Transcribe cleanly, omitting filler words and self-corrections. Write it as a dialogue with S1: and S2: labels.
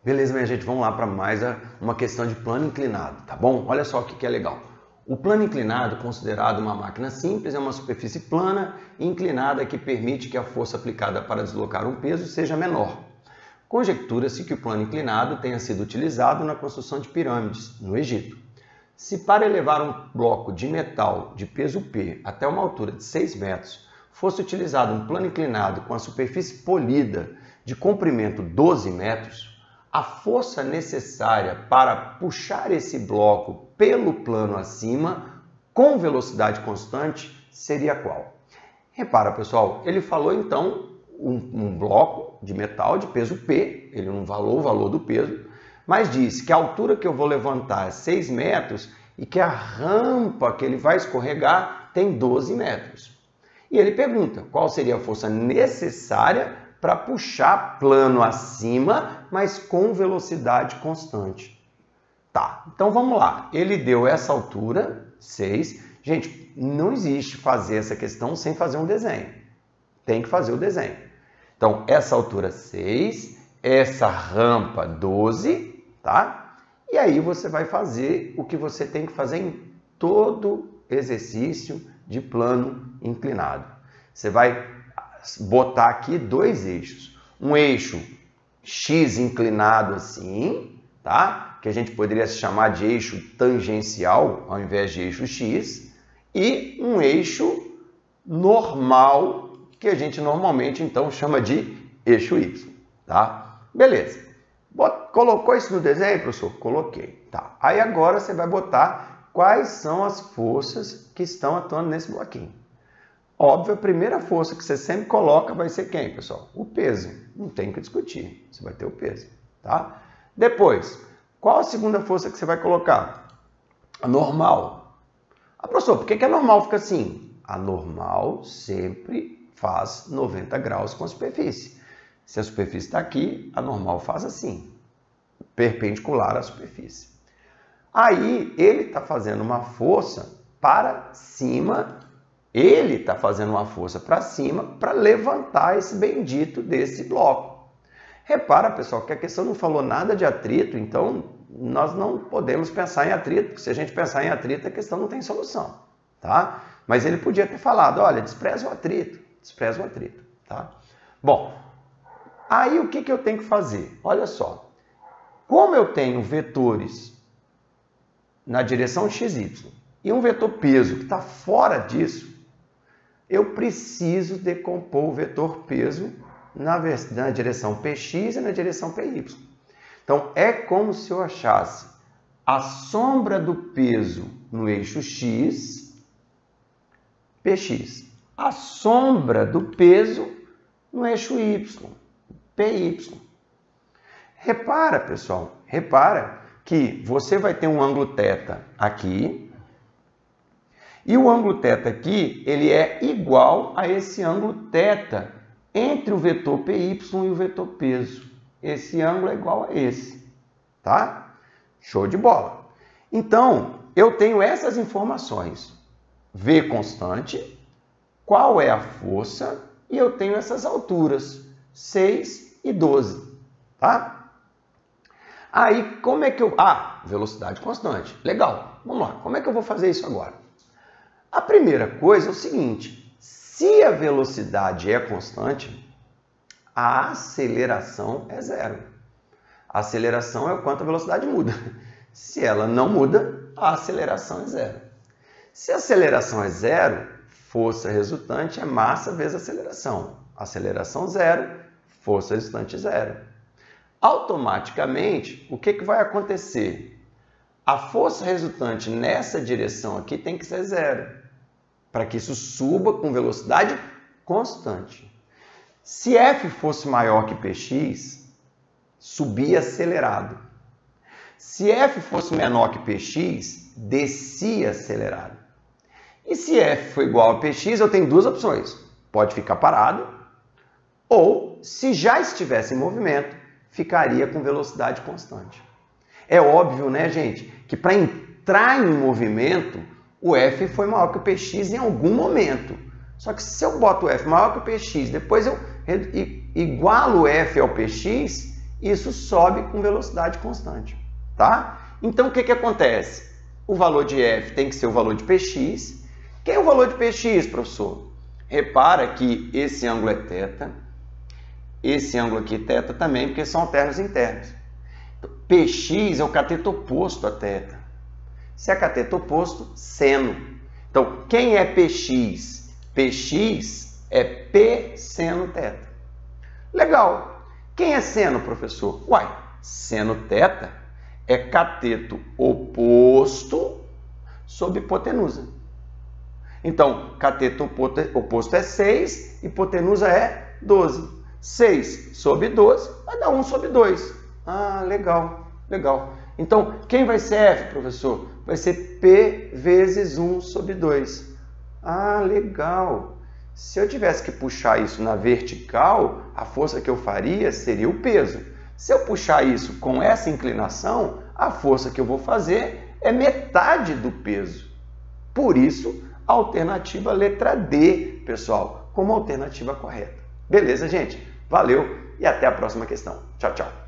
S1: Beleza, minha gente, vamos lá para mais uma questão de plano inclinado, tá bom? Olha só o que é legal. O plano inclinado, considerado uma máquina simples, é uma superfície plana e inclinada que permite que a força aplicada para deslocar um peso seja menor. Conjectura-se que o plano inclinado tenha sido utilizado na construção de pirâmides, no Egito. Se para elevar um bloco de metal de peso P até uma altura de 6 metros fosse utilizado um plano inclinado com a superfície polida de comprimento 12 metros, a força necessária para puxar esse bloco pelo plano acima com velocidade constante seria qual? Repara, pessoal, ele falou então um bloco de metal de peso P, ele não falou o valor do peso, mas disse que a altura que eu vou levantar é 6 metros e que a rampa que ele vai escorregar tem 12 metros. E ele pergunta qual seria a força necessária para puxar plano acima, mas com velocidade constante. Tá, então vamos lá. Ele deu essa altura, 6. Gente, não existe fazer essa questão sem fazer um desenho. Tem que fazer o desenho. Então, essa altura 6, essa rampa 12, tá? E aí você vai fazer o que você tem que fazer em todo exercício de plano inclinado. Você vai botar aqui dois eixos. Um eixo X inclinado assim, tá? Que a gente poderia chamar de eixo tangencial ao invés de eixo X. E um eixo normal, que a gente normalmente então chama de eixo Y, tá? Beleza. Colocou isso no desenho, professor? Coloquei. Tá. Aí agora você vai botar quais são as forças que estão atuando nesse bloquinho. Óbvio, a primeira força que você sempre coloca vai ser quem, pessoal? O peso. Não tem que discutir. Você vai ter o peso, tá? Depois, qual a segunda força que você vai colocar? A normal. Ah, professor, por que a normal fica assim? A normal sempre faz 90 graus com a superfície. Se a superfície está aqui, a normal faz assim, perpendicular à superfície. Aí, ele está fazendo uma força para cima. Ele está fazendo uma força para cima para levantar esse bendito desse bloco. Repara, pessoal, que a questão não falou nada de atrito, então nós não podemos pensar em atrito, porque se a gente pensar em atrito, a questão não tem solução, tá? Mas ele podia ter falado, olha, despreza o atrito, tá? Bom, aí o que eu tenho que fazer? Olha só, como eu tenho vetores na direção XY e um vetor peso que está fora disso, eu preciso decompor o vetor peso na direção PX e na direção PY. Então, é como se eu achasse a sombra do peso no eixo X, PX. A sombra do peso no eixo Y, PY. Repara, pessoal, repara que você vai ter um ângulo θ aqui, e o ângulo θ aqui, ele é igual a esse ângulo θ entre o vetor PY e o vetor peso. Esse ângulo é igual a esse, tá? Show de bola. Então, eu tenho essas informações. V constante, qual é a força, e eu tenho essas alturas, 6 e 12, tá? Aí, como é que eu... Ah, velocidade constante. Legal. Vamos lá. Como é que eu vou fazer isso agora? A primeira coisa é o seguinte, se a velocidade é constante, a aceleração é zero. A aceleração é o quanto a velocidade muda. Se ela não muda, a aceleração é zero. Se a aceleração é zero, força resultante é massa vezes aceleração. Aceleração zero, força resultante zero. Automaticamente, o que vai acontecer? A força resultante nessa direção aqui tem que ser zero, para que isso suba com velocidade constante. Se F fosse maior que Px, subia acelerado. Se F fosse menor que Px, descia acelerado. E se F for igual a Px, eu tenho duas opções. Pode ficar parado, ou, se já estivesse em movimento, ficaria com velocidade constante. É óbvio, né, gente, que para entrar em movimento, o F foi maior que o Px em algum momento. Só que se eu boto o F maior que o Px, depois eu igualo o F ao Px, isso sobe com velocidade constante, tá? Então, o que que acontece? O valor de f tem que ser o valor de px. Quem é o valor de px, professor? Repara que esse ângulo é θ, esse ângulo aqui é θ também, porque são alternos internos. Então, px é o cateto oposto a θ. Se é cateto oposto, seno. Então, quem é px? Px é P seno θ. Legal. Quem é seno, professor? Uai, seno θ é cateto oposto sobre hipotenusa. Então, cateto oposto é 6, hipotenusa é 12. 6 sobre 12 vai dar 1 sobre 2. Ah, legal, legal. Então, quem vai ser F, professor? Vai ser P vezes 1 sobre 2. Ah, legal. Se eu tivesse que puxar isso na vertical, a força que eu faria seria o peso. Se eu puxar isso com essa inclinação, a força que eu vou fazer é metade do peso. Por isso, a alternativa letra D, pessoal, como alternativa correta. Beleza, gente? Valeu e até a próxima questão. Tchau, tchau.